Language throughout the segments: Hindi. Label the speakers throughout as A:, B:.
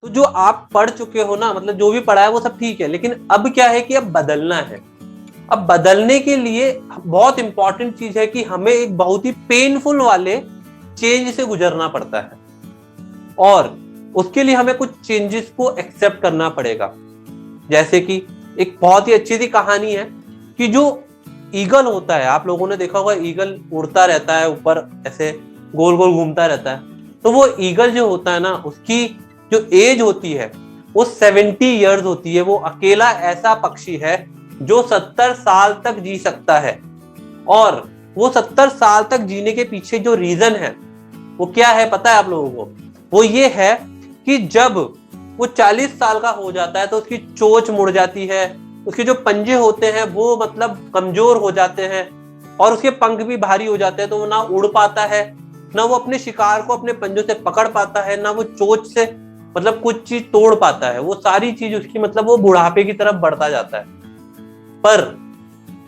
A: तो जो आप पढ़ चुके हो ना, मतलब जो भी पढ़ा है वो सब ठीक है, लेकिन अब क्या है कि अब बदलना है। अब बदलने के लिए बहुत इंपॉर्टेंट चीज है कि हमें एक बहुत ही पेनफुल वाले चेंज से गुजरना पड़ता है, और उसके लिए हमें कुछ चेंजेस को एक्सेप्ट करना पड़ेगा। जैसे कि एक बहुत ही अच्छी सी कहानी है कि जो ईगल होता है, आप लोगों ने देखा होगा, ईगल उड़ता रहता है ऊपर, ऐसे गोल गोल घूमता रहता है। तो वो ईगल जो होता है ना, उसकी जो एज होती है वो 70 ईयर्स होती है। वो अकेला ऐसा पक्षी है जो 70 साल तक जी सकता है। और वो 70 साल तक जीने के पीछे जो रीजन है वो क्या है पता है आप लोगों को? वो ये है कि जब वो 40 साल का हो जाता है तो उसकी चोंच मुड़ जाती है, उसके जो पंजे होते हैं वो मतलब कमजोर हो जाते हैं, और उसके पंख भी भारी हो जाते हैं, तो वो ना उड़ पाता है, ना वो अपने शिकार को अपने पंजों से पकड़ पाता है, ना वो चोंच से मतलब कुछ चीज तोड़ पाता है। वो सारी चीज उसकी मतलब वो बुढ़ापे की तरफ बढ़ता जाता है। पर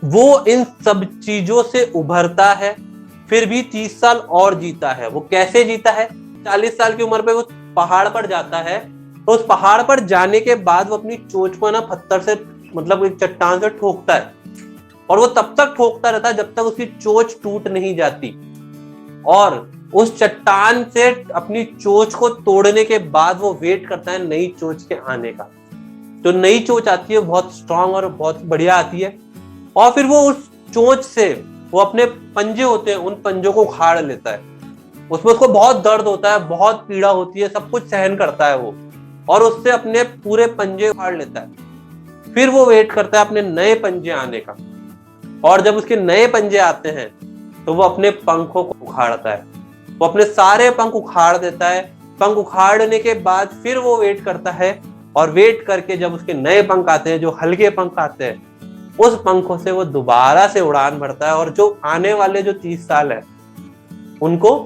A: वो इन सब चीजों से उभरता है, फिर भी 30 साल और जीता है। वो कैसे जीता है? 40 साल की उम्र पे वो पहाड़ पर जाता है, तो उस पहाड़ पर जाने के बाद वो अपनी चोंच को ना पत्थर से मतलब एक चट्टान से ठोकता है, और वो तब तक ठोकता रहता है जब तक उसकी चोंच टूट नहीं जाती। और उस चट्टान से अपनी चोंच को तोड़ने के बाद वो वेट करता है नई चोंच के आने का। जो नई चोंच आती है बहुत स्ट्रांग और बहुत बढ़िया आती है, और फिर वो उस चोंच से वो अपने पंजे होते हैं उन पंजों को उखाड़ लेता है। उसमें उसको बहुत दर्द होता है, बहुत पीड़ा होती है, सब कुछ सहन करता है वो, और उससे अपने पूरे पंजे उखाड़ लेता है। फिर वो वेट करता है अपने नए पंजे आने का, और जब उसके नए पंजे आते हैं तो वो अपने पंखों को उखाड़ता है। वो अपने सारे पंख उखाड़ देता है। पंख उखाड़ने के बाद फिर वो वेट करता है, और वेट करके जब उसके नए पंख आते हैं, जो हल्के पंख आते हैं, उस पंखों से वो दोबारा से उड़ान भरता है, और जो आने वाले जो 30 साल है उनको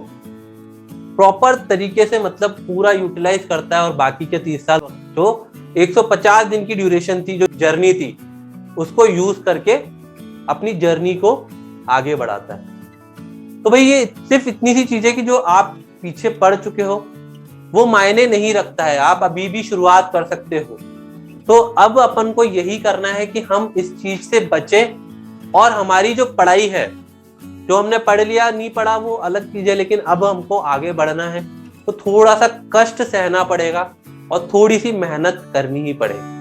A: प्रॉपर तरीके से मतलब पूरा यूटिलाइज करता है। और बाकी के 30 साल जो 150 दिन की ड्यूरेशन थी, जो जर्नी थी, उसको यूज करके अपनी जर्नी को आगे बढ़ाता है। तो भाई ये सिर्फ इतनी सी चीजें कि जो आप पीछे पढ़ चुके हो वो मायने नहीं रखता है, आप अभी भी शुरुआत कर सकते हो। तो अब अपन को यही करना है कि हम इस चीज से बचें, और हमारी जो पढ़ाई है, जो हमने पढ़ लिया नहीं पढ़ा वो अलग चीज है, लेकिन अब हमको आगे बढ़ना है, तो थोड़ा सा कष्ट सहना पड़ेगा और थोड़ी सी मेहनत करनी ही पड़ेगी।